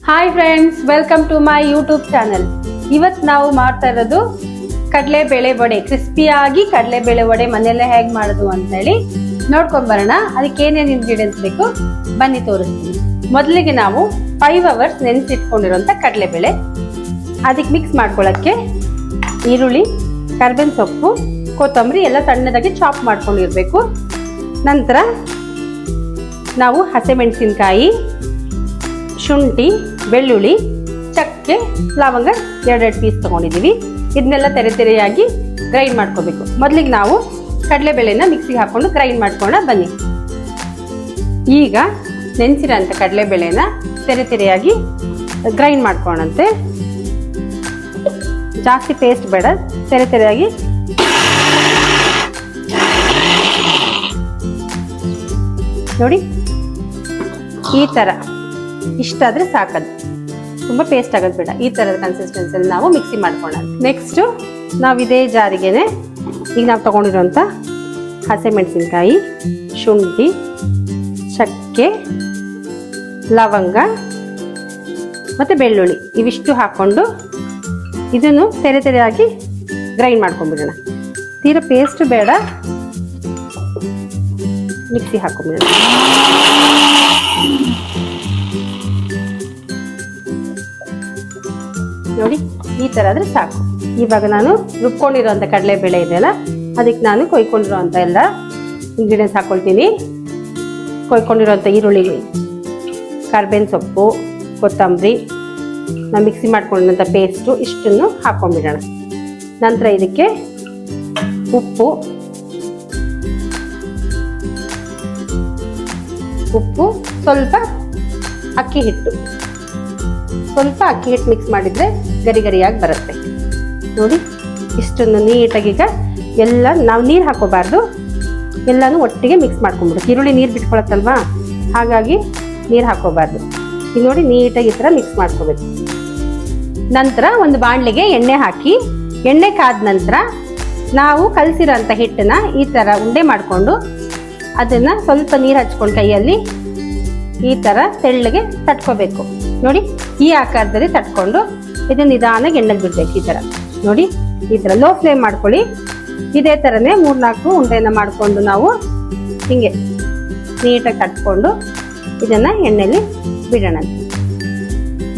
Hi friends, welcome to my YouTube channel. ಇವತ್ತು ನಾವು ಮಾಡ್ತಾ ಇರೋದು ಕಡಲೆಬೇಳೆ ವಡೆ. ಕ್ರಿಸ್ಪಿಯಾಗಿ ಕಡಲೆಬೇಳೆ ವಡೆ ಮನೆಯಲ್ಲೇ ಹೇಗೆ ಮಾಡೋದು ಅಂತೇಳಿ ನೋಡ್ಕೊಂಡ್ ಬರೋಣ. ಅದಕ್ಕೆ ಏನೇನು ಇಂಗ್ರೀಡಿಯೆಂಟ್ಸ್ ಬೇಕು ಬನ್ನಿ ತೋರಿಸ್ತೀನಿ. ಮೊದಲಿಗೆ ನಾವು 5 hours ನೆನೆಸಿಟ್ಕೊಂಡಿರೋಂಥ ಕಡಲೆಬೇಳೆ, ಅದಕ್ಕೆ ಮಿಕ್ಸ್ ಮಾಡ್ಕೊಳ್ಳೋಕ್ಕೆ ಈರುಳ್ಳಿ, ಕರ್ಬೇವಿನ ಸೊಪ್ಪು, ಕೊತ್ತಂಬರಿ ಎಲ್ಲ ಸಣ್ಣದಾಗಿ ಚಾಪ್ ಮಾಡ್ಕೊಂಡಿರ್ಬೇಕು. ನಂತರ ನಾವು ಹಸಿಮೆಣಸಿನ್ಕಾಯಿ, ಶುಂಠಿ, ಬೆಳ್ಳುಳ್ಳಿ, ಚಕ್ಕೆ, ಲವಂಗ 2 ಪೀಸ್ ತೊಗೊಂಡಿದ್ದೀವಿ. ಇದನ್ನೆಲ್ಲ ತೆರೆಯಾಗಿ ಗ್ರೈಂಡ್ ಮಾಡ್ಕೋಬೇಕು. ಮೊದಲಿಗೆ ನಾವು ಕಡಲೆಬೇಳೆನ ಮಿಕ್ಸಿಗೆ ಹಾಕ್ಕೊಂಡು ಗ್ರೈಂಡ್ ಮಾಡ್ಕೊಂಡು ಬನ್ನಿ. ಈಗ ನೆನೆಸಿರೋಂಥ ಕಡಲೆಬೇಳೆನ ತೆರೆಯಾಗಿ ಗ್ರೈಂಡ್ ಮಾಡ್ಕೊಳ್ಳೋಣಂತೆ. ಜಾಸ್ತಿ ಪೇಸ್ಟ್ ಬೇಡ, ತೆರೆಯಾಗಿ ನೋಡಿ. ಈ ಥರ ಇಷ್ಟಾದರೆ ಸಾಕದು, ತುಂಬ ಪೇಸ್ಟ್ ಆಗೋದು ಬೇಡ. ಈ ಥರದ ಕನ್ಸಿಸ್ಟೆನ್ಸಿಯಲ್ಲಿ ನಾವು ಮಿಕ್ಸಿ ಮಾಡ್ಕೊಳ್ಳೋಣ. ನೆಕ್ಸ್ಟು ನಾವು ಇದೇ ಜಾರಿಗೆನೆ ಈಗ ನಾವು ತೊಗೊಂಡಿರೋಂಥ ಹಸಿಮೆಣಸಿನ್ಕಾಯಿ, ಶುಂಠಿ, ಚಕ್ಕೆ, ಲವಂಗ ಮತ್ತು ಬೆಳ್ಳುಳ್ಳಿ ಇವಿಷ್ಟು ಹಾಕ್ಕೊಂಡು ಇದನ್ನು ತೆರೆಯಾಗಿ ಗ್ರೈಂಡ್ ಮಾಡ್ಕೊಂಡ್ಬಿಡೋಣ. ತೀರಾ ಪೇಸ್ಟ್ ಬೇಡ, ಮಿಕ್ಸಿ ಹಾಕೊಂಡ್ಬಿಡೋಣ. ನೋಡಿ, ಈ ಥರ ಆದರೆ ಸಾಕು. ಇವಾಗ ನಾನು ರುಬ್ಕೊಂಡಿರೋಂಥ ಕಡಲೆಬೇಳೆ ಇದೆಯಲ್ಲ, ಅದಕ್ಕೆ ನಾನು ಕೊಯ್ಕೊಂಡಿರೋಂಥ ಎಲ್ಲ ಇಂಗ್ರೀಡಿಯೆಂಟ್ಸ್ ಹಾಕ್ಕೊಳ್ತೀನಿ. ಕೊಯ್ಕೊಂಡಿರೋಂಥ ಈರುಳ್ಳಿ, ಕರ್ಬೇವಿನ ಸೊಪ್ಪು, ಕೊತ್ತಂಬರಿ, ನಾವು ಮಿಕ್ಸಿ ಮಾಡ್ಕೊಂಡಿರೋಂಥ ಪೇಸ್ಟು ಇಷ್ಟನ್ನು ಹಾಕ್ಕೊಂಡ್ಬಿಡೋಣ. ನಂತರ ಇದಕ್ಕೆ ಉಪ್ಪು ಸ್ವಲ್ಪ ಅಕ್ಕಿ ಹಿಟ್ಟು ಮಿಕ್ಸ್ ಮಾಡಿದರೆ ಗರಿ ಗರಿಯಾಗಿ ಬರುತ್ತೆ. ನೋಡಿ, ಇಷ್ಟನ್ನು ನೀಟಾಗಿ ಈಗ ಎಲ್ಲ ನಾವು ನೀರು ಹಾಕೋಬಾರ್ದು, ಎಲ್ಲನೂ ಒಟ್ಟಿಗೆ ಮಿಕ್ಸ್ ಮಾಡ್ಕೊಂಡ್ಬಿಡು. ಈರುಳ್ಳಿ ನೀರು ಬಿಟ್ಕೊಳತ್ತಲ್ವಾ, ಹಾಗಾಗಿ ನೀರು ಹಾಕೋಬಾರ್ದು. ಈಗ ನೋಡಿ, ನೀಟಾಗಿ ಈ ಥರ ಮಿಕ್ಸ್ ಮಾಡ್ಕೋಬೇಕು. ನಂತರ ಒಂದು ಬಾಣಲೆಗೆ ಎಣ್ಣೆ ಹಾಕಿ, ಎಣ್ಣೆ ಕಾದ ನಂತರ ನಾವು ಕಲಸಿರೋಂಥ ಹಿಟ್ಟನ್ನ ಈ ಥರ ಉಂಡೆ ಮಾಡಿಕೊಂಡು ಅದನ್ನು ಸ್ವಲ್ಪ ನೀರು ಹಚ್ಕೊಂಡು ಕೈಯಲ್ಲಿ ಈ ಥರ ತೆಳ್ಳಗೆ ತಟ್ಕೋಬೇಕು. ನೋಡಿ, ಈ ಆಕಾರದಲ್ಲಿ ತಟ್ಕೊಂಡು ಇದನ್ನು ನಿಧಾನಾಗಿ ಎಣ್ಣೆಗೆ ಬಿಡಬೇಕು. ಈ ಥರ ನೋಡಿ, ಈ ಥರ ಲೋ ಫ್ಲೇಮ್ ಮಾಡ್ಕೊಳ್ಳಿ. ಇದೇ ಥರನೇ 3-4 ಉಂಡೆನ ಮಾಡಿಕೊಂಡು ನಾವು ಹೀಗೆ ನೀಟಾಗಿ ತಟ್ಕೊಂಡು ಇದನ್ನು ಎಣ್ಣೆಯಲ್ಲಿ ಬಿಡೋಣ.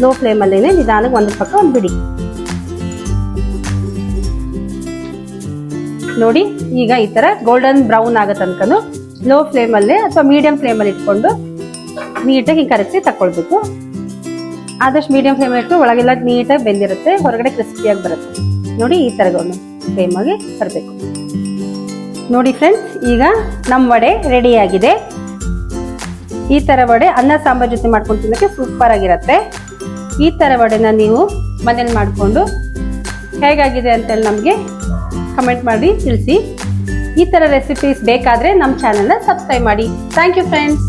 ಲೋ ಫ್ಲೇಮಲ್ಲೇ ನಿಧಾನಕ್ಕೆ ಒಂದು ಪಕ್ಕ ಬಿಡಿ. ನೋಡಿ, ಈಗ ಈ ಥರ ಗೋಲ್ಡನ್ ಬ್ರೌನ್ ಆಗೋ ತನಕನು ಲೋ ಫ್ಲೇಮಲ್ಲೇ ಅಥವಾ ಮೀಡಿಯಂ ಫ್ಲೇಮಲ್ಲಿ ಇಟ್ಕೊಂಡು ನೀಟಾಗಿ ಕರಗಿಸಿ ತಗೊಳ್ಬೇಕು. ಆದಷ್ಟು ಮೀಡಿಯಂ ಫ್ಲೇಮಲ್ಲಿ ಇಟ್ಟು ಒಳಗೆಲ್ಲ ನೀಟಾಗಿ ಬೆಂದಿರುತ್ತೆ, ಹೊರಗಡೆ ಕ್ರಿಸ್ಪಿಯಾಗಿ ಬರುತ್ತೆ. ನೋಡಿ, ಈ ಥರ ಒಂದು ಫ್ಲೇಮಾಗಿ ಬರಬೇಕು. ನೋಡಿ ಫ್ರೆಂಡ್ಸ್, ಈಗ ನಮ್ಮ ವಡೆ ರೆಡಿಯಾಗಿದೆ. ಈ ಥರ ವಡೆ ಅನ್ನ ಸಾಂಬಾರು ಜೊತೆ ಮಾಡ್ಕೊಂಡು ತಿನ್ನೋಕ್ಕೆ ಸೂಪರ್ ಆಗಿರುತ್ತೆ. ಈ ಥರ ವಡೆನ ನೀವು ಮನೇಲಿ ಮಾಡಿಕೊಂಡು ಹೇಗಾಗಿದೆ ಅಂತೇಳಿ ನಮಗೆ ಕಮೆಂಟ್ ಮಾಡಿ ತಿಳಿಸಿ. ಈ ಥರ ರೆಸಿಪೀಸ್ ಬೇಕಾದರೆ ನಮ್ಮ ಚಾನಲ್ನ ಸಬ್ಸ್ಕ್ರೈಬ್ ಮಾಡಿ. Thank you friends.